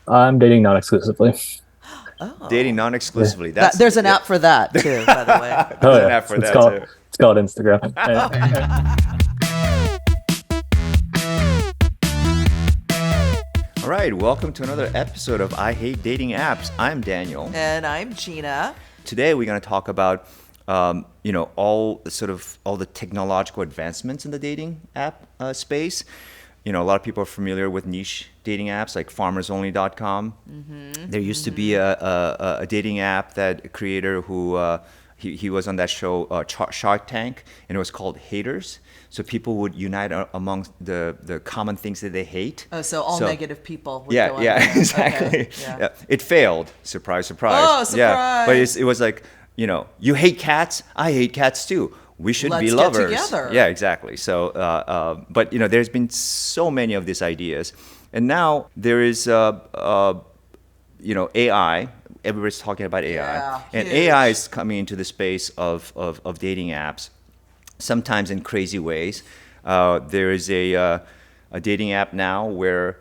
I'm dating non-exclusively. Dating Oh. non-exclusively. That That's there's an yeah. app for that too, by the way. Oh There's an yeah, app for that too. it's called Instagram. All right, welcome to another episode of I Hate Dating Apps. I'm Daniel. And I'm Gina. Today we're going to talk about all the technological advancements in the dating app space. A lot of people are familiar with niche dating apps like farmersonly.com. There used to be a dating app that a creator who he was on that show Shark Tank, and it was called Haters. So people would unite among the common things that they hate. Oh, so all negative people would Yeah, go on yeah, there. exactly. Okay, yeah. Yeah. It failed. Surprise, surprise. Oh, Yeah, but surprise. it was like, you hate cats, I hate cats too. We should be Let's get lovers. together. Yeah, exactly. So, but there's been so many of these ideas, and now there is AI. Everybody's talking about AI, Yeah, and huge. AI is coming into the space of dating apps, sometimes in crazy ways. There is a dating app now where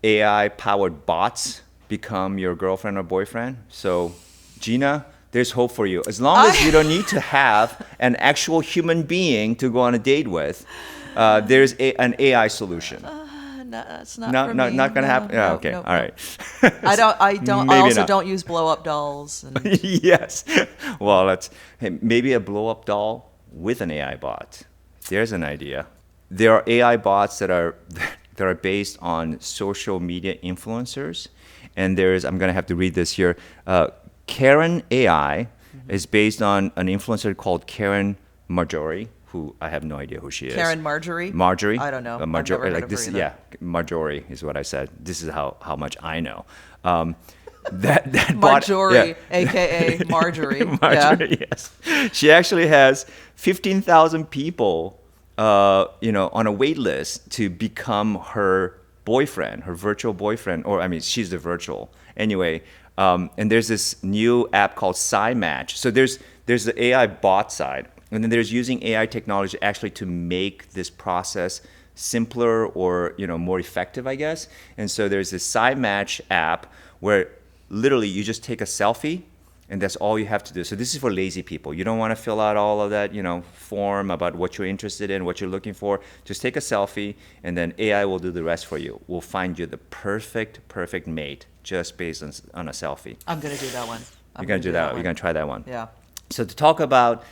AI-powered bots become your girlfriend or boyfriend. So, Gina, there's hope for you. As long as you don't need to have an actual human being to go on a date with, there's an AI solution. No, it's not No, for no, me. not gonna happen. Yeah, No, okay, no, all no. right. I don't. I Maybe also not. don't use blow up dolls. And Yes. Well, maybe a blow-up doll with an AI bot. There's an idea. There are AI bots that are based on social media influencers, and I'm gonna have to read this here. Karen AI is based on an influencer called Karen Marjorie, who I have no idea who she is. Karen Marjorie. Marjorie. I don't know. I've Marjorie, never heard like of this. her either. Yeah, Marjorie is what I said. This is how much I know. That bot, Marjorie, yeah. aka Marjorie. Marjorie, yes. She actually has 15,000 people, on a wait list to become her boyfriend, her virtual boyfriend, or I mean, she's the virtual. Anyway, and there's this new app called SciMatch. So there's the AI bot side, and then there's using AI technology actually to make this process simpler or more effective, I guess. And so there's this SciMatch app where literally you just take a selfie, and that's all you have to do. So this is for lazy people. You don't want to fill out all of that, form about what you're interested in, what you're looking for. Just take a selfie, and then AI will do the rest for you. We'll find you the perfect mate just based on a selfie. I'm gonna do that one. You're gonna do that. You're gonna try that one. Yeah. So to talk about,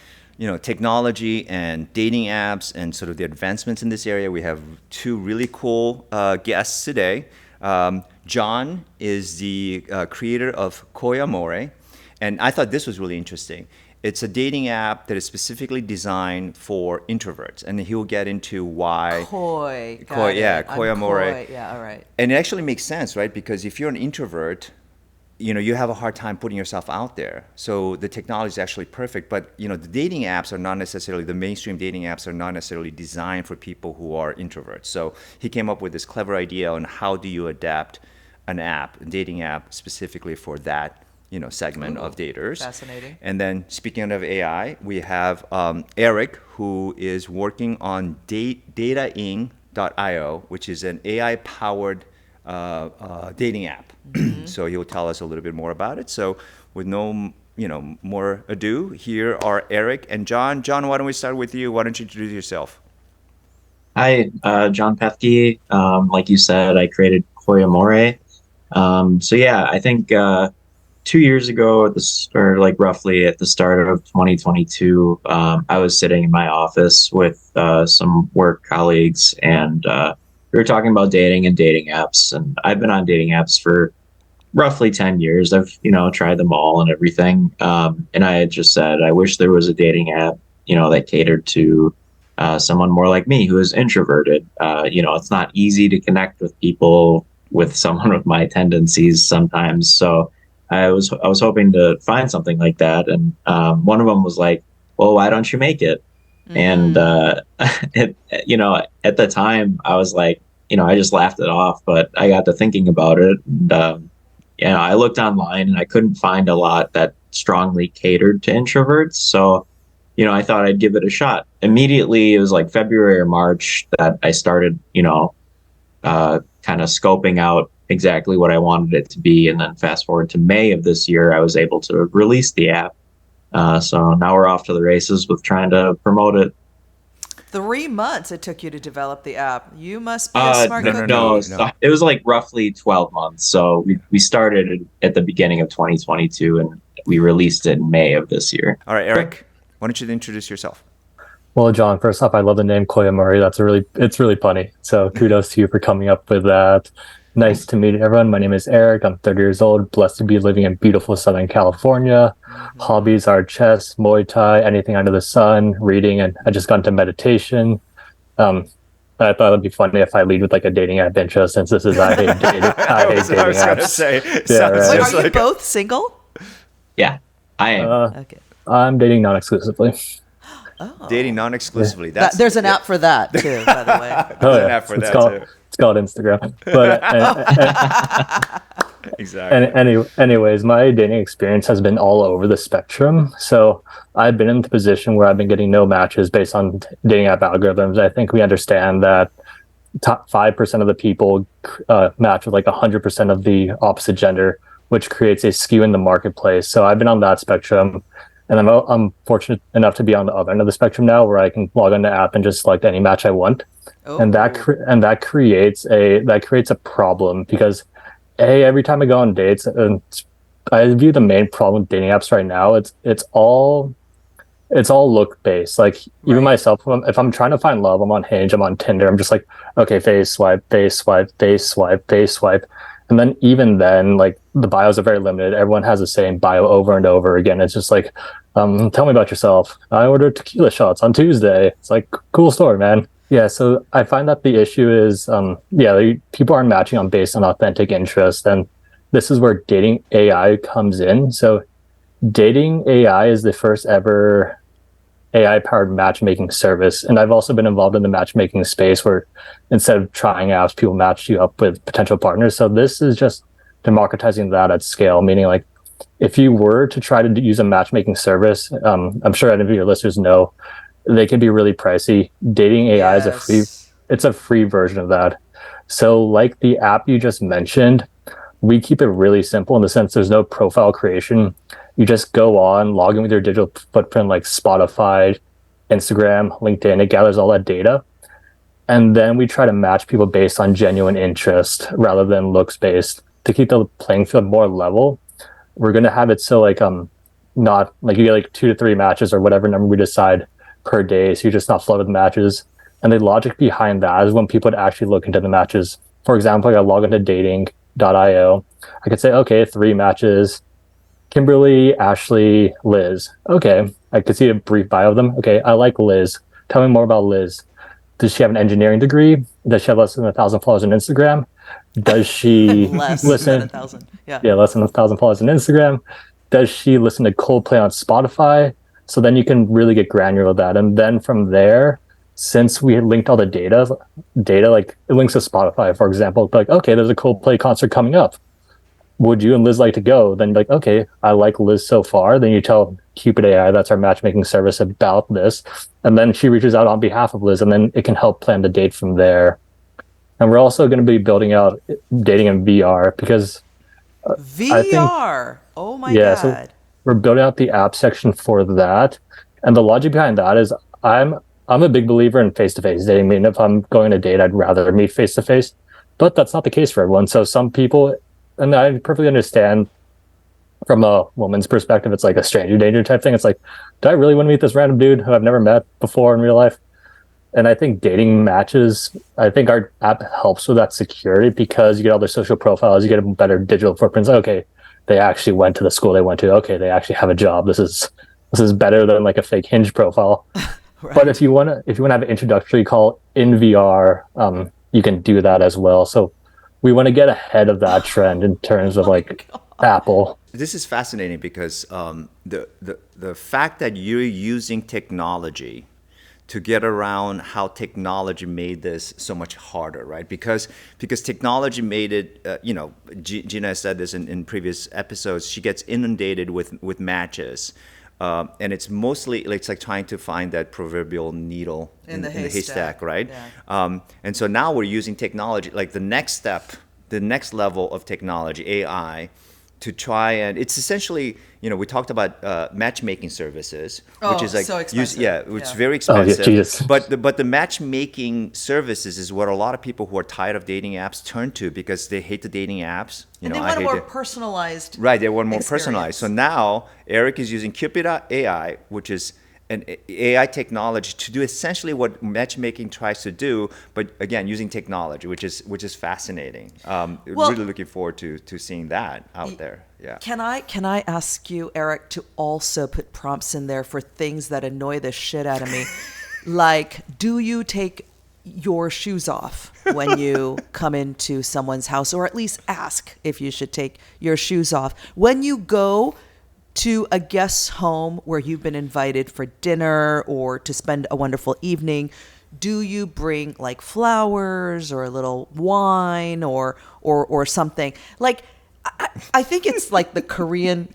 technology and dating apps and sort of the advancements in this area, we have two really cool guests today. Jon is the creator of Koyamore, and I thought this was really interesting. It's a dating app that is specifically designed for introverts, and he'll get into why. Koyamore. Koi. Yeah. All right. And it actually makes sense, right? Because if you're an introvert, you have a hard time putting yourself out there. So the technology is actually perfect. But, the dating apps are not necessarily, the mainstream dating apps are not necessarily designed for people who are introverts. So he came up with this clever idea on how do you adapt a dating app specifically for that, segment of daters. Fascinating. And then speaking of AI, we have Eric, who is working on dataing.io, which is an AI-powered dating app. So he'll tell us a little bit more about it. So with no more ado, here are Eric and Jon. Jon, why don't we start with you? Why don't you introduce yourself? Hi, Jon Pethke. Like you said, I created Koyamore. So yeah, I think 2 years ago, or like roughly at the start of 2022, I was sitting in my office with some work colleagues, and we were talking about dating and dating apps. And I've been on dating apps for roughly 10 years. I've tried them all and everything. And I had just said, I wish there was a dating app, that catered to someone more like me who is introverted. It's not easy to connect with people, with someone with my tendencies sometimes. So I was hoping to find something like that. And one of them was like, well, why don't you make it? And at the time I was like, I just laughed it off, but I got to thinking about it. And, I looked online and I couldn't find a lot that strongly catered to introverts. So, I thought I'd give it a shot. Immediately, it was like February or March that I started, kind of scoping out exactly what I wanted it to be. And then fast forward to May of this year, I was able to release the app. So now we're off to the races with trying to promote it. 3 months it took you to develop the app. You must be a smart no, cookie. no. It was like roughly 12 months. So we started at the beginning of 2022 and we released it in May of this year. All right, Eric, why don't you introduce yourself? Well, John, first off, I love the name Koyamori. It's really funny. So kudos to you for coming up with that. Nice to meet everyone. My name is Eric. I'm 30 years old, blessed to be living in beautiful Southern California. Hobbies are chess, Muay Thai, anything under the sun, reading, and I just got into meditation. I thought it'd be funny if I lead with like a dating app intro since this is I hate dating, I hate dating I was going to apps. say, Yeah, right. Wait, just are you like both single? Yeah, I am. Okay. I'm dating non-exclusively. dating non-exclusively. There's an app for that too, by the way. There's an app for that too. It's called Instagram. But Exactly. anyways, my dating experience has been all over the spectrum. So I've been in the position where I've been getting no matches based on dating app algorithms. I think we understand that top 5% of the people match with like 100% of the opposite gender, which creates a skew in the marketplace. So I've been on that spectrum. And I'm fortunate enough to be on the other end of the spectrum now, where I can log on the app and just select any match I want, and that creates a problem because every time I go on dates, and I view the main problem with dating apps right now, it's all look based. Like even myself, if I'm trying to find love, I'm on Hinge, I'm on Tinder, I'm just like, okay, face swipe, face swipe, face swipe, face swipe. And then even then, like the bios are very limited. Everyone has the same bio over and over again. It's just like, tell me about yourself. I ordered tequila shots on Tuesday. It's like, cool story, man. Yeah, so I find that the issue is, people aren't matching based on authentic interest. And this is where dating AI comes in. So dating AI is the first ever AI-powered matchmaking service. And I've also been involved in the matchmaking space where instead of trying apps, people match you up with potential partners. So this is just democratizing that at scale, meaning like if you were to try to use a matchmaking service, I'm sure any of your listeners know, they can be really pricey. Dating AI is a free version of that. So like the app you just mentioned, we keep it really simple in the sense there's no profile creation. You just go on, log in with your digital footprint like Spotify, Instagram, LinkedIn. It gathers all that data. And then we try to match people based on genuine interest rather than looks based to keep the playing field more level. We're going to have it so like not like you get like 2 to 3 matches or whatever number we decide per day. So you're just not flooded with matches. And the logic behind that is when people would actually look into the matches. For example, I log into dating.io. I could say, okay, 3 matches. Kimberly, Ashley, Liz. Okay, I could see a brief bio of them. Okay, I like Liz. Tell me more about Liz. Does she have an engineering degree? Does she have less than 1,000 followers on Instagram? Does she less than 1,000? Yeah, less than 1,000 followers on Instagram. Does she listen to Coldplay on Spotify? So then you can really get granular with that. And then from there, since we had linked all the data like it links to Spotify, for example, like, okay, there's a Coldplay concert coming up. Would you and Liz like to go? Then like, okay, I like Liz so far. Then you tell Cupid AI, that's our matchmaking service, about this. And then she reaches out on behalf of Liz, and then it can help plan the date from there. And we're also going to be building out dating in VR because VR. Oh my God. So we're building out the app section for that. And the logic behind that is I'm a big believer in face-to-face dating. I mean, if I'm going on a date, I'd rather meet face-to-face. But that's not the case for everyone. So some people, and I perfectly understand from a woman's perspective, it's like a stranger danger type thing. It's like, do I really want to meet this random dude who I've never met before in real life? And I think dating matches, I think our app helps with that security because you get all their social profiles, you get a better digital footprints. Okay, they actually went to the school they went to. Okay, they actually have a job. This is better than like a fake Hinge profile. Right. But if you want to have an introductory call in VR, you can do that as well. So we want to get ahead of that trend in terms of like Apple. This is fascinating because the fact that you're using technology to get around how technology made this so much harder, right? Because technology made it, Gina said this in previous episodes, she gets inundated with matches. And it's mostly, it's like trying to find that proverbial needle in the haystack, right? Yeah. And so now we're using technology. Like the next step the next level of technology, AI, to try and it's essentially, we talked about matchmaking services, which Oh, is like so expensive. it's Yeah. very Oh, yeah, expensive. Jesus. But the matchmaking services is what a lot of people who are tired of dating apps turn to because they hate the dating apps. And they want a more personalized. Right, they want more experience. personalized. So now Eric is using Cupid AI, which is an AI technology to do essentially what matchmaking tries to do, but again using technology, which is fascinating. Really looking forward to seeing that out there. Yeah. Can I ask you, Eric, to also put prompts in there for things that annoy the shit out of me? Like, do you take your shoes off when you come into someone's house, or at least ask if you should take your shoes off when you go to a guest's home where you've been invited for dinner or to spend a wonderful evening? Do you bring like flowers or a little wine or something? Like, I think it's like the Korean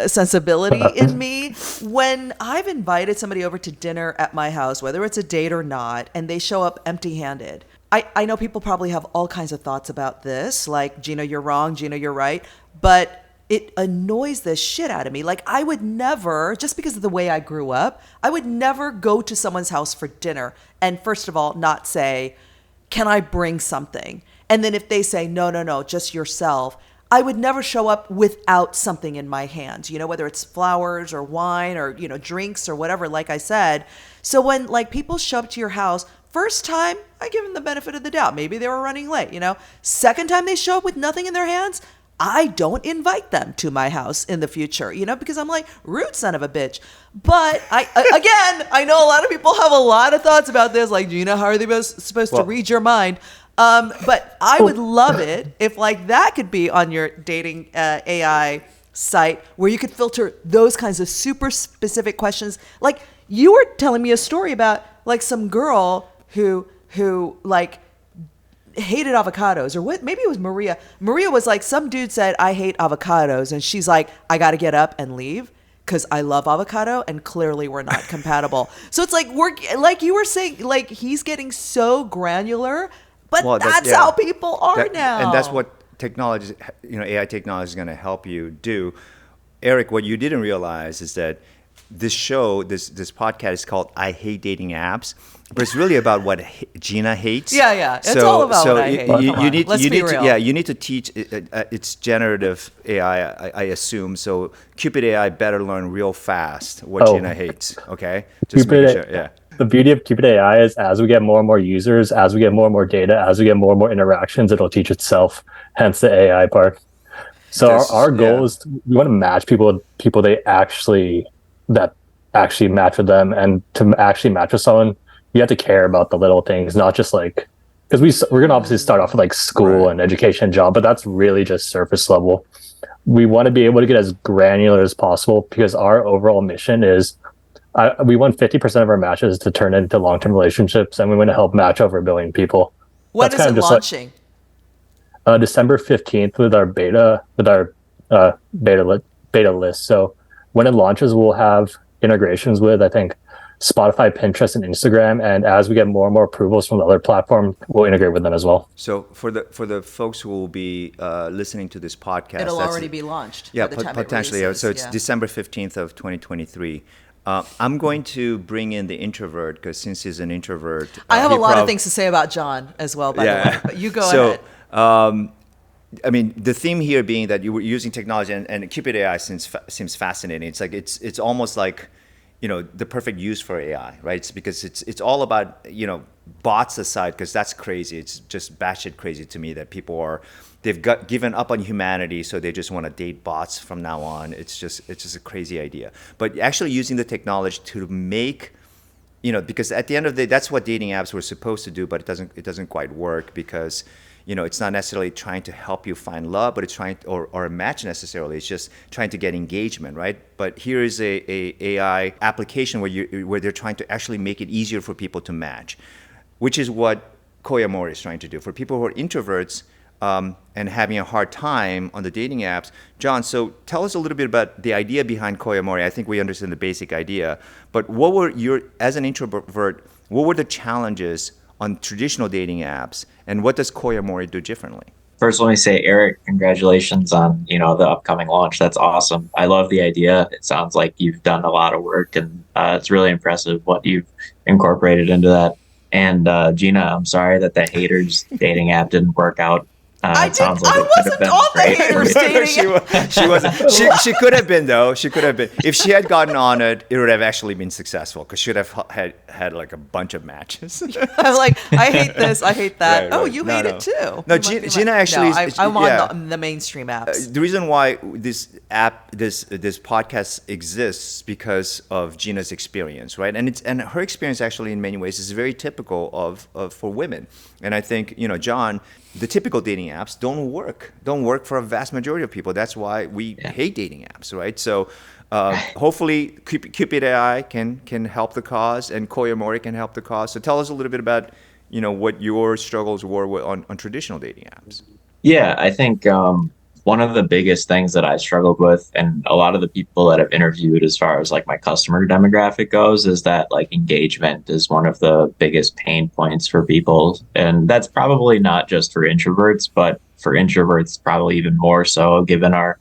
sensibility in me. When I've invited somebody over to dinner at my house, whether it's a date or not, and they show up empty-handed, I know people probably have all kinds of thoughts about this, like, Gina, you're wrong, Gina, you're right. But it annoys the shit out of me. Like, I would never, just because of the way I grew up, I would never go to someone's house for dinner and first of all, not say, can I bring something? And then if they say, no, just yourself, I would never show up without something in my hands, whether it's flowers or wine or, drinks or whatever, like I said. So when like people show up to your house, first time, I give them the benefit of the doubt. Maybe they were running late, Second time they show up with nothing in their hands, I don't invite them to my house in the future, because I'm like, rude son of a bitch. But I know a lot of people have a lot of thoughts about this. Like, Gina, how are they supposed to read your mind? But I would love it if like that could be on your dating AI site where you could filter those kinds of super specific questions. Like you were telling me a story about like some girl who like hated avocados, or what? Maybe it was Maria. Maria was like, some dude said, I hate avocados. And she's like, I got to get up and leave because I love avocado and clearly we're not compatible. So it's like, we're like you were saying, like he's getting so granular, but that's how people are now. And that's what technology, AI technology is going to help you do. Eric, what you didn't realize is that this show, this podcast is called I Hate Dating Apps, but it's really about what Gina hates. Yeah. It's all about what I hate. Let's be real. You need to teach it's generative AI, I assume. So Cupid AI better learn real fast what Gina hates. Okay, just making sure. Yeah. The beauty of Cupid AI is as we get more and more users, as we get more and more data, as we get more and more interactions, it'll teach itself. Hence the AI part. So our goal is we want to match people with people that actually match with them, and to actually match with someone, you have to care about the little things, not just like, because we're gonna obviously start off with like school and education, job, but that's really just surface level. We want to be able to get as granular as possible because our overall mission is we want 50% of our matches to turn into long-term relationships, and we want to help match over 1 billion people. When is it launching? December 15th with our beta list. So when it launches, we'll have integrations with, I think, Spotify, Pinterest, and Instagram. And as we get more and more approvals from the other platform, we'll integrate with them as well. So for the folks who will be listening to this podcast, it'll already be launched. Yeah, by the time potentially. It releases, so it's December 15th of 2023. I'm going to bring in the introvert because since he's an introvert, I have a lot of things to say about Jon as well. By the way, but you go ahead. I mean, the theme here being that you were using technology, and Cupid AI seems fascinating. It's like it's almost like the perfect use for AI, right? It's because it's all about bots aside, because that's crazy. It's just batshit crazy to me that they've given up on humanity, so they just want to date bots from now on. It's just a crazy idea. But actually using the technology to make because at the end of the day, that's what dating apps were supposed to do, but it doesn't quite work because it's not necessarily trying to help you find love, but it's trying or a match necessarily. It's just trying to get engagement, right? But here is a AI application where they're trying to actually make it easier for people to match, which is what Koyamori is trying to do for people who are introverts and having a hard time on the dating apps. Jon, so tell us a little bit about the idea behind Koyamori. I think we understand the basic idea, but as an introvert, what were the challenges on traditional dating apps, and what does Koyamori do differently? first let me say, Eric, congratulations on, the upcoming launch. That's awesome. I love the idea. It sounds like you've done a lot of work, and it's really impressive what you've incorporated into that. And Gina, I'm sorry that the haters dating app didn't work out. It sounds like I it could have wasn't been on the great. haters dating. She wasn't. She could have been though. She could have been. If she had gotten on it, it would have actually been successful because she would have had like a bunch of matches. I'm like, I hate this, I hate that. Right, Oh, right. you No, hate no. it too. No, You must be Gina actually No, is- I'm yeah. on the mainstream apps. The reason why this podcast exists because of Gina's experience, right? And her experience actually in many ways is very typical of for women. And I think Jon, the typical dating apps don't work for a vast majority of people. That's why we hate dating apps, right? So hopefully Cupid AI can help the cause, and Koyamori can help the cause. So tell us a little bit about what your struggles were on traditional dating apps. Yeah, I think one of the biggest things that I struggled with, and a lot of the people that I've interviewed as far as like my customer demographic goes, is that like engagement is one of the biggest pain points for people. And that's probably not just for introverts, but for introverts, probably even more so given our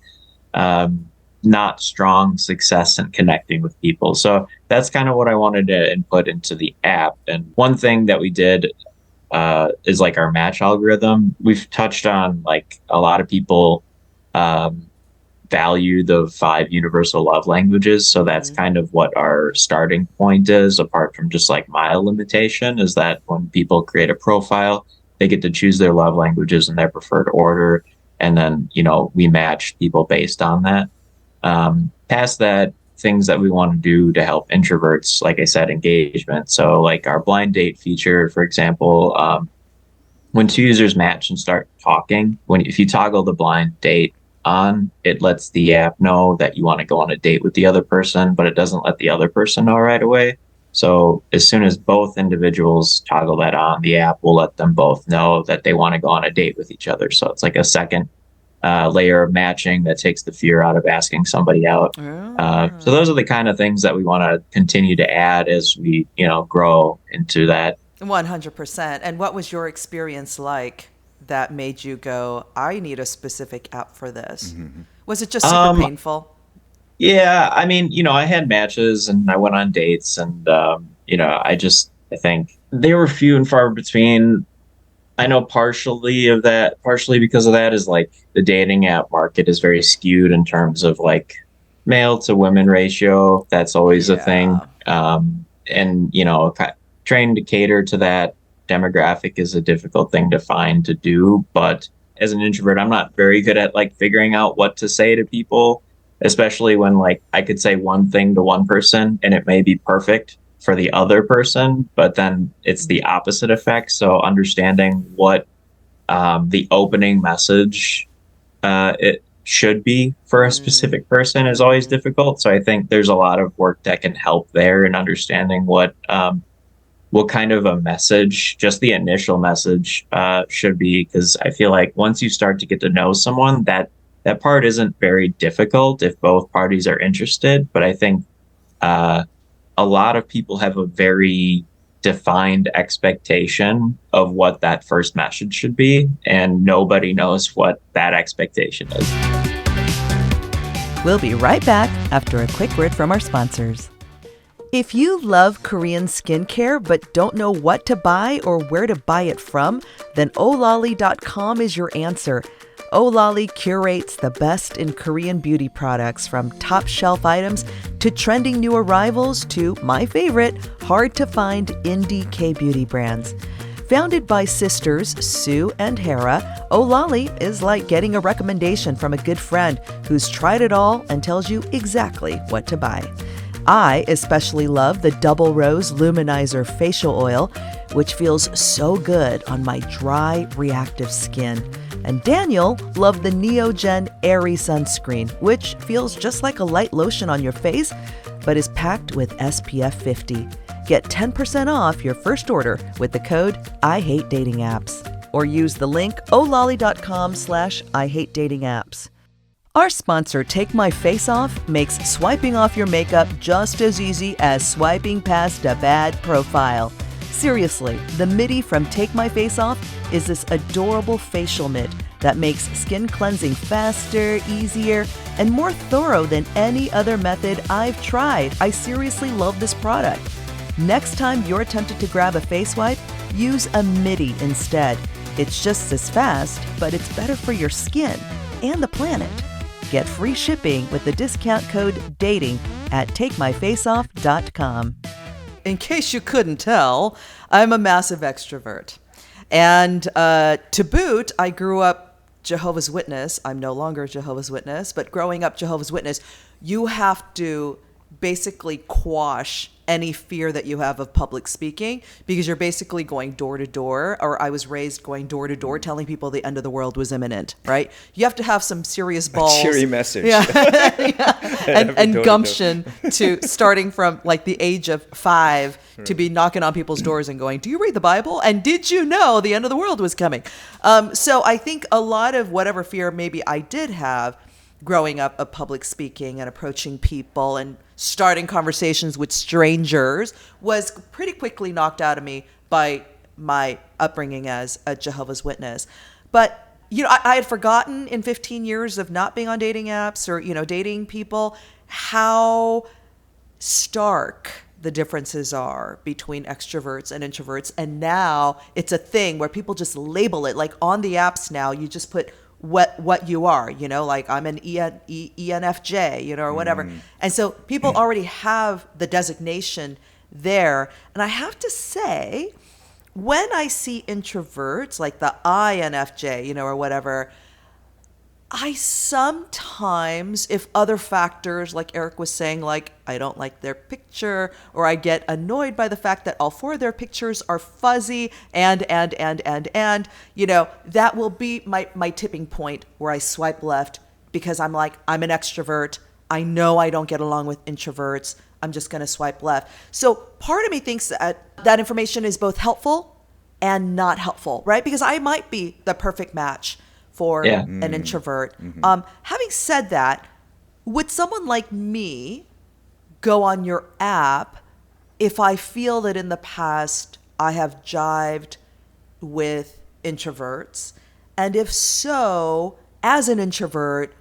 not strong success in connecting with people. So that's kind of what I wanted to input into the app. And one thing that we did is like our match algorithm. We've touched on like a lot of people value the 5 universal love languages. So that's kind of what our starting point is, apart from just like my limitation, is that when people create a profile, they get to choose their love languages in their preferred order. And then, we match people based on that. Past that, things that we want to do to help introverts, like I said, engagement. So like our blind date feature, for example, when 2 users match and start talking, if you toggle the blind date on, it lets the app know that you want to go on a date with the other person, but it doesn't let the other person know right away. So as soon as both individuals toggle that on, the app will let them both know that they want to go on a date with each other. So it's like a second layer of matching that takes the fear out of asking somebody out. So those are the kind of things that we want to continue to add as we, grow into that. 100%. And what was your experience like that made you go, I need a specific app for this? Mm-hmm. Was it just super painful? Yeah, I mean, I had matches and I went on dates, and I think they were few and far between. I know partially because of that is like the dating app market is very skewed in terms of like male to women ratio. That's always a thing. And trying to cater to that demographic is a difficult thing to find to do. But as an introvert, I'm not very good at like figuring out what to say to people, especially when like I could say one thing to one person and it may be perfect for the other person, but then it's the opposite effect. So understanding what the opening message it should be for a specific person is always difficult. So I think there's a lot of work that can help there in understanding what kind of a message, just the initial message should be. Because I feel like once you start to get to know someone, that part isn't very difficult if both parties are interested. But I think a lot of people have a very defined expectation of what that first message should be, and nobody knows what that expectation is. We'll be right back after a quick word from our sponsors. If you love Korean skincare but don't know what to buy or where to buy it from, then olali.com is your answer. Olali curates the best in Korean beauty products, from top shelf items to trending new arrivals to my favorite, hard to find indie K-beauty brands. Founded by sisters Sue and Hera, Olali is like getting a recommendation from a good friend who's tried it all and tells you exactly what to buy. I especially love the Double Rose Luminizer Facial Oil, which feels so good on my dry, reactive skin. And Daniel loved the Neogen Airy Sunscreen, which feels just like a light lotion on your face, but is packed with SPF 50. Get 10% off your first order with the code IHateDatingApps, or use the link olali.com/IHateDatingApps. Our sponsor, Take My Face Off, makes swiping off your makeup just as easy as swiping past a bad profile. Seriously, the MIDI from Take My Face Off is this adorable facial mitt that makes skin cleansing faster, easier, and more thorough than any other method I've tried. I seriously love this product. Next time you're tempted to grab a face wipe, use a midi instead. It's just as fast, but it's better for your skin and the planet. Get free shipping with the discount code DATING at takemyfaceoff.com. In case you couldn't tell, I'm a massive extrovert. And to boot, I grew up Jehovah's Witness. I'm no longer a Jehovah's Witness, but growing up Jehovah's Witness, you have to basically quash any fear that you have of public speaking, because you're basically going door to door, or I was raised going door to door telling people the end of the world was imminent, right? You have to have some serious balls. A cheery message. Yeah. Yeah. And gumption to starting from like the age of 5 to be knocking on people's doors and going, do you read the Bible? And did you know the end of the world was coming? So I think a lot of whatever fear maybe I did have growing up of public speaking and approaching people and starting conversations with strangers was pretty quickly knocked out of me by my upbringing as a Jehovah's Witness. But, you know, I had forgotten in 15 years of not being on dating apps or, you know, dating people, how stark the differences are between extroverts and introverts. And now it's a thing where people just label it. Like on the apps now, you just put what you are, you know, like I'm an ENFJ, you know, or whatever. And so people already have the designation there. And I have to say, when I see introverts, like the INFJ, you know, or whatever, I sometimes, if other factors, like Eric was saying, like I don't like their picture, or I get annoyed by the fact that all 4 of their pictures are fuzzy and, you know, that will be my tipping point where I swipe left, because I'm like, I'm an extrovert. I know I don't get along with introverts. I'm just going to swipe left. So part of me thinks that information is both helpful and not helpful, right? Because I might be the perfect match for an introvert. Having said that, would someone like me go on your app if I feel that in the past I have jived with introverts? And if so, as an introvert,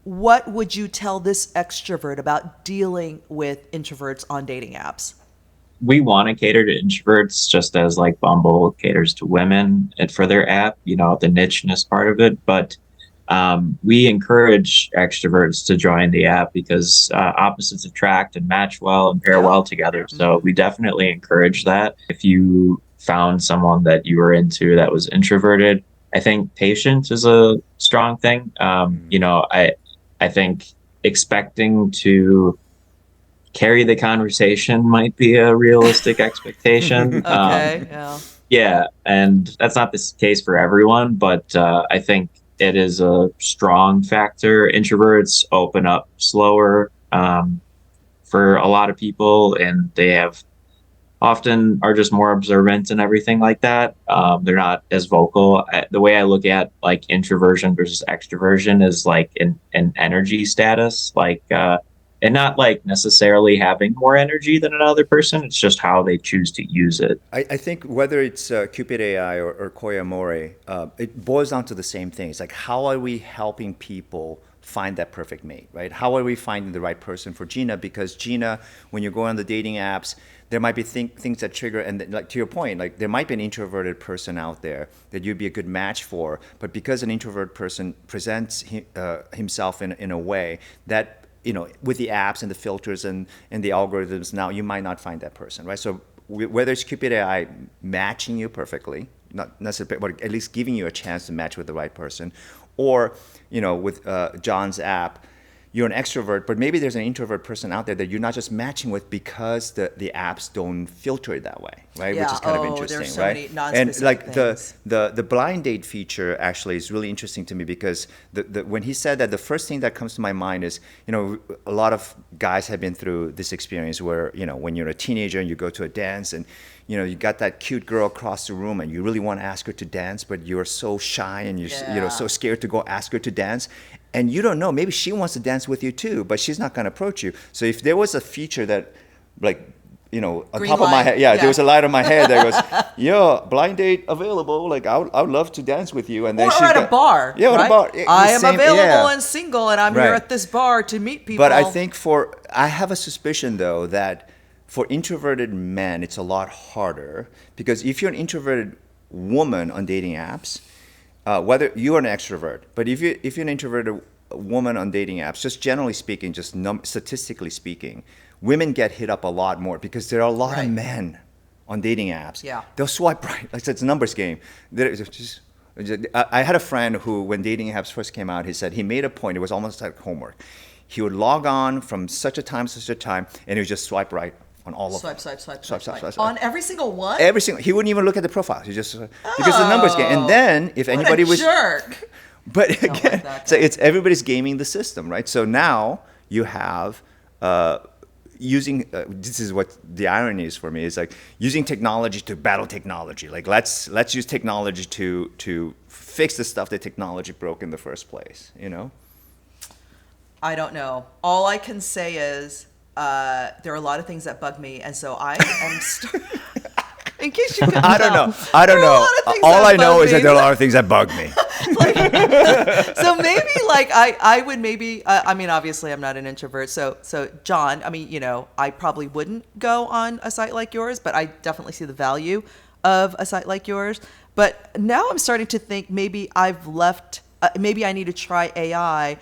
what would you tell this extrovert about dealing with introverts on dating apps? We want to cater to introverts just as like Bumble caters to women and for their app, you know, the nicheness part of it. But we encourage extroverts to join the app because opposites attract and match well and pair well together. So we definitely encourage that. If you found someone that you were into that was introverted, I think patience is a strong thing. You know, I think expecting to carry the conversation might be a realistic expectation. Okay, yeah, and that's not the case for everyone, but I think it is a strong factor. Introverts open up slower for a lot of people, and they have often are just more observant and everything like that. They're not as vocal. The way I look at like introversion versus extroversion is like an energy status, like and not like necessarily having more energy than another person. It's just how they choose to use it. I think whether it's Cupid AI or Koya More, it boils down to the same thing. It's like, how are we helping people find that perfect mate, right? How are we finding the right person for Gina? Because Gina, when you're going on the dating apps, there might be things that trigger, and like to your point, like there might be an introverted person out there that you'd be a good match for, but because an introvert person presents himself in a way that, you know, with the apps and the filters and the algorithms, now you might not find that person, right? So whether it's Cupid AI matching you perfectly, not necessarily, but at least giving you a chance to match with the right person, or, you know, with Jon's app, you're an extrovert, but maybe there's an introvert person out there that you're not just matching with because the apps don't filter it that way, right? Yeah. Which is kind of interesting, there's so right? many non-specific And like things. the blind date feature actually is really interesting to me because when he said that, the first thing that comes to my mind is, you know, a lot of guys have been through this experience where, you know, when you're a teenager and you go to a dance and, you know, you got that cute girl across the room and you really want to ask her to dance, but you're so shy and you're you know, so scared to go ask her to dance. And you don't know, maybe she wants to dance with you too, but she's not going to approach you. So if there was a feature that like on Green top of my light. head. Yeah, there was a light on my head that goes, "Yeah, blind date available. Like I would love to dance with you." And then Or at a bar. Yeah, right? at a bar. I am available yeah. and single, and I'm here Right. at this bar to meet people. But I think I have a suspicion though that for introverted men, it's a lot harder because if you're an introverted woman on dating apps, whether you're an extrovert, but if you're an introverted woman on dating apps, just generally speaking, just statistically speaking, women get hit up a lot more because there are a lot Right. of men on dating apps. Yeah. They'll swipe right. Like it's a numbers game. I had a friend who, when dating apps first came out, he said he made a point. It was almost like homework. He would log on from such a time to such a time, and he would just swipe right on all of them. Swipe. On every single one? Every single. He wouldn't even look at the profiles. He just because the numbers game. And then if anybody what a was jerk. But like again, that so guy. it's everybody's gaming the system, right? So now you have using this is what the irony is for me is like using technology to battle technology. Like let's use technology to fix the stuff that technology broke in the first place. I don't know. All I can say is there are a lot of things that bug me, and so I am. In case you couldn't I don't tell, know. I don't there are a know. lot of things All that I know bug is that me. there are a lot of things that bug me. So maybe like I would maybe I mean obviously I'm not an introvert, so John, I mean I probably wouldn't go on a site like yours, but I definitely see the value of a site like yours. But now I'm starting to think maybe I've left maybe I need to try AI,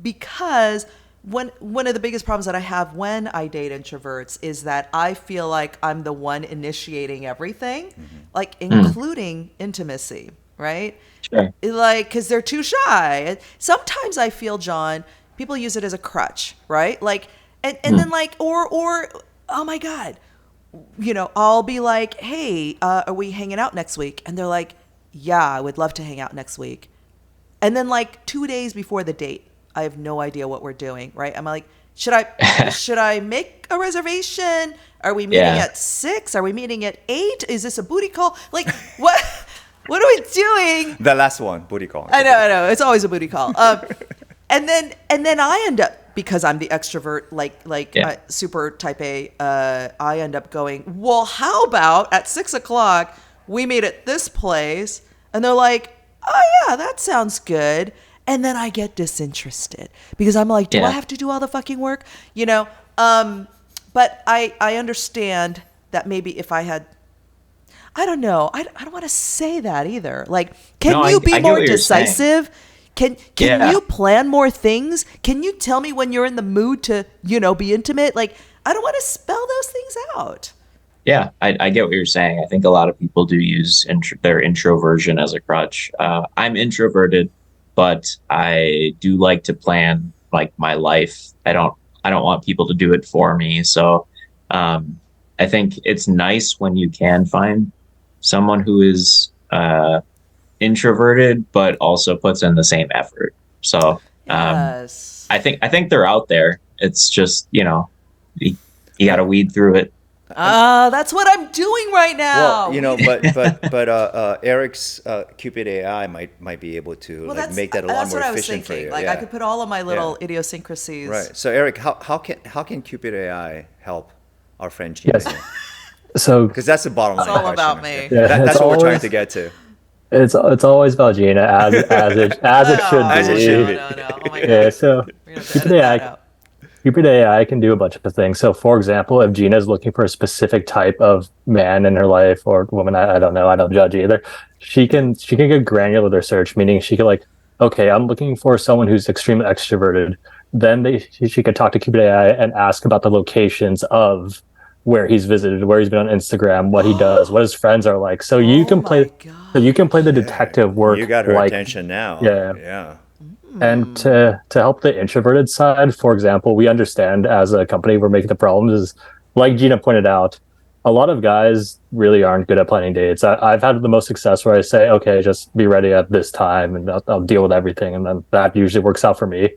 because one of the biggest problems that I have when I date introverts is that I feel like I'm the one initiating everything, like including intimacy, right? Sure. Like, because they're too shy. Sometimes I feel, John, people use it as a crutch, right? Like, and then like, or oh my God, I'll be like, hey, are we hanging out next week? And they're like, yeah, I would love to hang out next week. And then like 2 days before the date, I have no idea what we're doing, right? I'm like, should I make a reservation? Are we meeting at 6? Are we meeting at 8? Is this a booty call? Like, what? What are we doing? The last one, booty call. I know. It's always a booty call. And then I end up, because I'm the extrovert, super type A. I end up going, well, how about at 6 o'clock we meet at this place? And they're like, oh yeah, that sounds good. And then I get disinterested because I'm like, do I have to do all the fucking work? But I understand that maybe if I had, I don't know. I don't want to say that either. Like, can you be more decisive? Can you plan more things? Can you tell me when you're in the mood to, be intimate? Like, I don't want to spell those things out. Yeah, I get what you're saying. I think a lot of people do use their introversion as a crutch. I'm introverted, but I do like to plan like my life. I don't want people to do it for me. So I think it's nice when you can find someone who is introverted but also puts in the same effort. So Yes. I think they're out there. It's just you got to weed through it. That's what I'm doing right now. Well, but Eric's Cupid AI might be able to make that a lot more efficient for you. Like I could put all of my little idiosyncrasies. Right. So Eric, how can Cupid AI help our friend Gina? Yes. So Because that's the bottom line. It's all question. about me. Yeah, That's what we're trying to get to. it's always about Gina as it should be. As it should be. No. Oh my God. Yeah. So We're gonna Cupid edit that AI out. Cupid AI can do a bunch of things. So, for example, if Gina is looking for a specific type of man in her life or woman, I don't know, I don't judge either. She can get granular with her search, meaning she could okay, I'm looking for someone who's extremely extroverted. Then she could talk to Cupid AI and ask about the locations of where he's visited, where he's been on Instagram, what he does, what his friends are like. So you can play the detective work. You got her attention now. Yeah. And to help the introverted side, for example, we understand as a company we're making the problems is, like Gina pointed out, a lot of guys really aren't good at planning dates. I've had the most success where I say, okay, just be ready at this time and I'll deal with everything. And then that usually works out for me.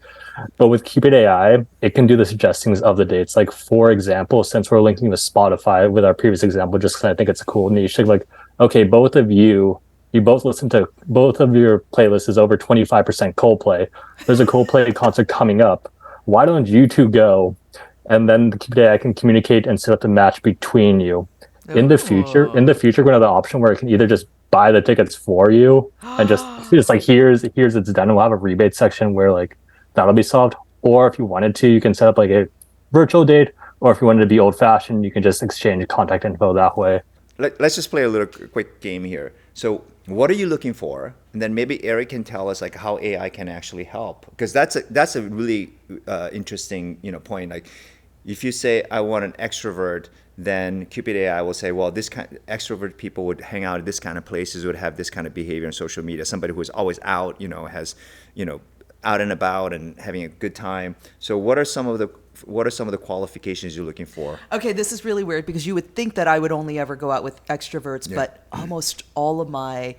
But with Cupid AI, it can do the suggestions of the dates. Like, for example, since we're linking to Spotify with our previous example, just because I think it's a cool niche, okay, both of you both listen to, both of your playlists is over 25% Coldplay. There's a Coldplay concert coming up. Why don't you two go and then the Cupid AI can communicate and set up the match between you. In the future, we're gonna have the option where it can either just buy the tickets for you and just like here's it's done. And we'll have a rebate section where like that'll be solved. Or if you wanted to, you can set up like a virtual date. Or if you wanted to be old fashioned, you can just exchange contact info that way. Let's just play a little quick game here. So what are you looking for? And then maybe Eric can tell us like how AI can actually help, because that's a really interesting point. Like if you say I want an extrovert, then Cupid AI will say, well, this kind extrovert people would hang out at this kind of places, would have this kind of behavior on social media. Somebody who is always out, has out and about and having a good time. So what are some of the qualifications you're looking for? Okay, this is really weird because you would think that I would only ever go out with extroverts, Yeah. but almost all of my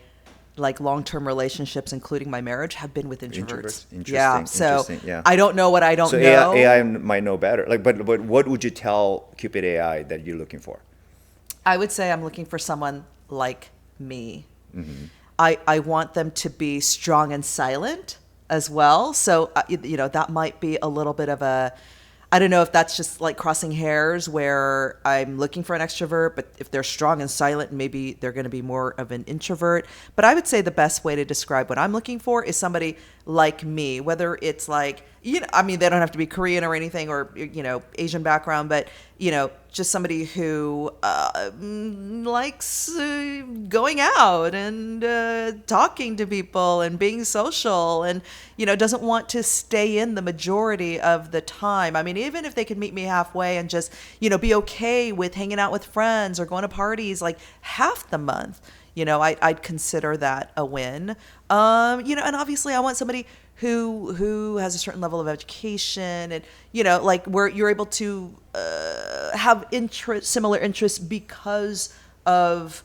like long-term relationships, including my marriage, have been with introverts. Yeah, so Yeah. I don't know what I don't So know. AI might know better. Like, but what would you tell Cupid AI that you're looking for? I would say I'm looking for someone like me. Mm-hmm. I want them to be strong and silent as well. So, that might be a little bit of a, I don't know if that's just like crossing hairs where I'm looking for an extrovert, but if they're strong and silent, maybe they're going to be more of an introvert. But I would say the best way to describe what I'm looking for is somebody like me, whether it's like, they don't have to be Korean or anything or, Asian background, but, just somebody who likes going out and talking to people and being social and, doesn't want to stay in the majority of the time. I mean, even if they could meet me halfway and just, be okay with hanging out with friends or going to parties like half the month, I'd consider that a win. And obviously I want somebody who has a certain level of education and, like where you're able to have similar interests because of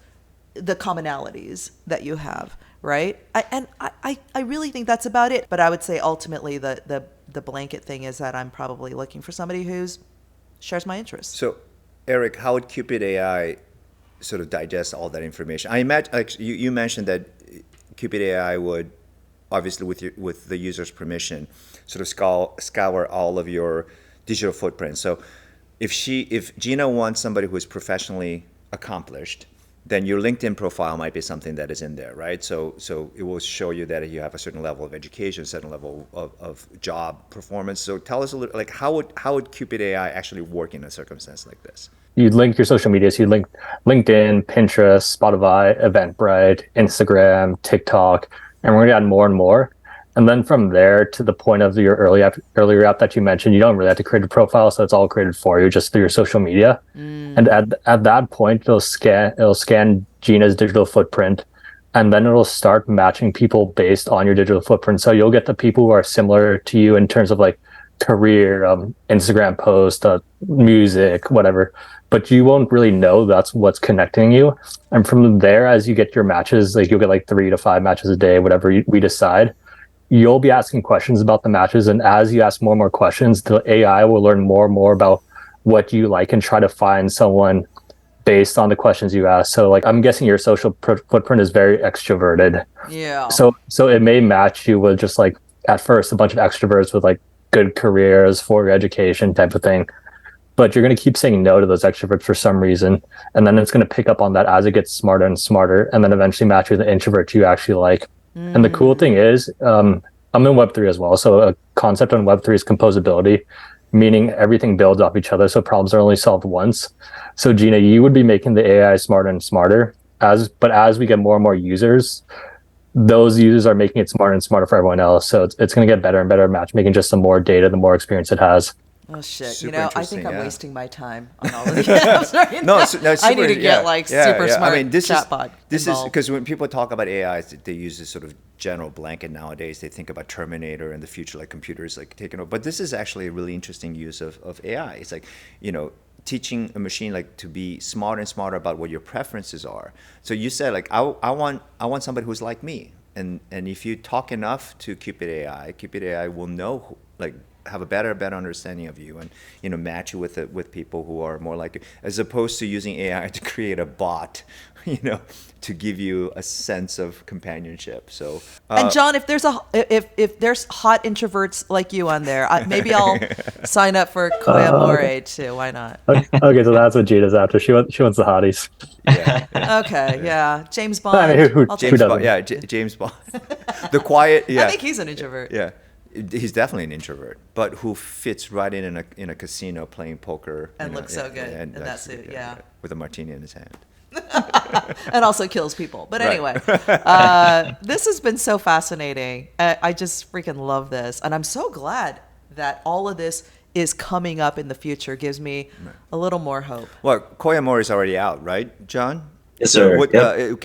the commonalities that you have, right? I really think that's about it. But I would say ultimately the blanket thing is that I'm probably looking for somebody who's shares my interests. So, Eric, how would Cupid AI sort of digest all that information? I imagine, like you mentioned that Cupid AI would, obviously with the user's permission, sort of scour all of your digital footprint. So if Gina wants somebody who is professionally accomplished, then your LinkedIn profile might be something that is in there, right? So it will show you that you have a certain level of education, a certain level of job performance. So tell us a little, like how would Cupid AI actually work in a circumstance like this? You'd link your social media. So you'd link LinkedIn, Pinterest, Spotify, Eventbrite, Instagram, TikTok, and we're going to add more and more. And then from there to the point of your earlier app that you mentioned, you don't really have to create a profile, so it's all created for you just through your social media. And at that point, it'll scan Gina's digital footprint, and then it'll start matching people based on your digital footprint. So you'll get the people who are similar to you in terms of like career, Instagram post, music, whatever. But you won't really know that's what's connecting you. And from there, as you get your matches, like you'll get like 3 to 5 matches a day, whatever we decide. You'll be asking questions about the matches, and as you ask more and more questions, the AI will learn more and more about what you like and try to find someone based on the questions you ask. So like I'm guessing your social footprint is very extroverted. Yeah. So it may match you with just like at first a bunch of extroverts with like good careers for your education type of thing. But you're going to keep saying no to those extroverts for some reason. And then it's going to pick up on that as it gets smarter and smarter, and then eventually match you with the introvert you actually like. And the cool thing is, I'm in Web3 as well. So a concept on Web3 is composability, meaning everything builds off each other. So problems are only solved once. So Gina, you would be making the AI smarter and smarter. But as we get more and more users, those users are making it smarter and smarter for everyone else. So it's going to get better and better at matchmaking. Just the more data, the more experience it has. Oh shit! Super I think interesting, I'm yeah. wasting my time on all of these apps right now. I need to get super smart chatbot. This involved. is because when people talk about AI, they use this sort of general blanket nowadays. They think about Terminator in the future, like computers like taking over. But this is actually a really interesting use of AI. It's like, teaching a machine like to be smarter and smarter about what your preferences are. So you said like I want somebody who's like me, and if you talk enough to Cupid AI will know have a better understanding of you, and match you with people who are more like you, as opposed to using AI to create a bot, to give you a sense of companionship. So, And John, if there's hot introverts like you on there, maybe I'll sign up for Koi Amore too. Why not? Okay, so that's what Gina's after. She wants the hotties. yeah. Okay, yeah. James Bond. I mean, who I'll take James doesn't? Bond, yeah, James Bond. The quiet, yeah. I think he's an introvert. Yeah, he's definitely an introvert, but who fits right in a casino playing poker And looks so good in that that's- suit, yeah. with a martini in his hand. And also kills people. But Right. anyway, this has been so fascinating. I just freaking love this. And I'm so glad that all of this is coming up in the future. Gives me a little more hope. Well, Koyamori is already out, right, John? Yes, So sir. what, Yep.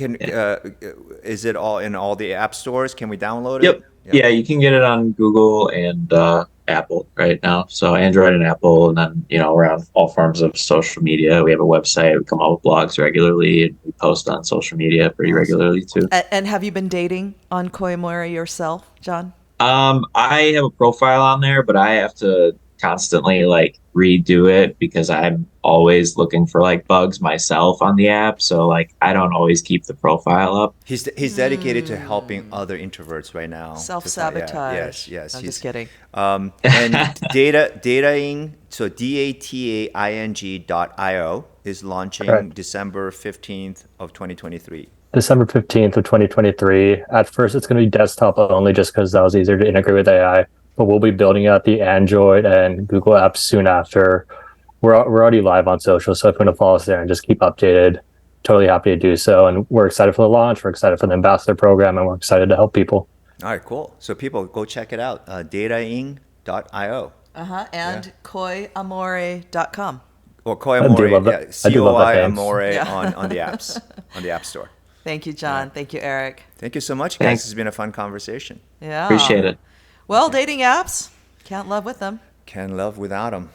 is it all in all the app stores? Can we download Yep. it? Yeah, you can get it on Google and Apple right now. So Android and Apple, and then we're on all forms of social media. We have a website. We come out with blogs regularly, and we post on social media pretty regularly too. And have you been dating on Koimori yourself, John? I have a profile on there, but I have to constantly redo it because I'm always looking for bugs myself on the app. So I don't always keep the profile up. He's dedicated to helping other introverts right now. Self-sabotage. Yes. I'm he's- just kidding. And dataing, so DATAING.io is launching Correct. December 15th of 2023. December 15th of 2023. At first, it's going to be desktop only just because that was easier to integrate with AI. But we'll be building out the Android and Google apps soon after. We're already live on social, so if you want to follow us there and just keep updated, totally happy to do so. And we're excited for the launch. We're excited for the ambassador program, and we're excited to help people. All right, cool. So people, go check it out. Dataing.io. And koiamore.com. Or Koi I do Amore, love that. yeah, I do love that COI name. Amore Yeah. on the apps, on the App Store. Thank you, John. Thank you, Eric. Thank you so much, guys. Thanks. It's been a fun conversation. Yeah. Appreciate it. Well, dating apps. Can't love with them. Can love without them.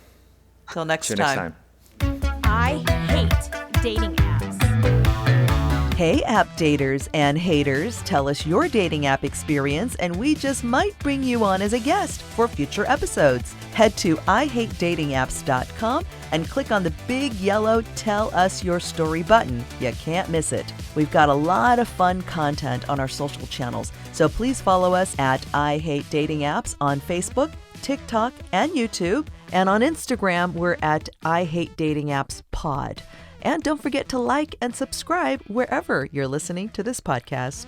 Till next See you next time. time. I hate dating apps. Hey, app daters and haters, tell us your dating app experience, and we just might bring you on as a guest for future episodes. Head to IHateDatingApps.com and click on the big yellow Tell Us Your Story button. You can't miss it. We've got a lot of fun content on our social channels, so please follow us at I Hate Dating Apps on Facebook, TikTok, and YouTube. And on Instagram, we're at I Hate Dating Apps Pod. And don't forget to like and subscribe wherever you're listening to this podcast.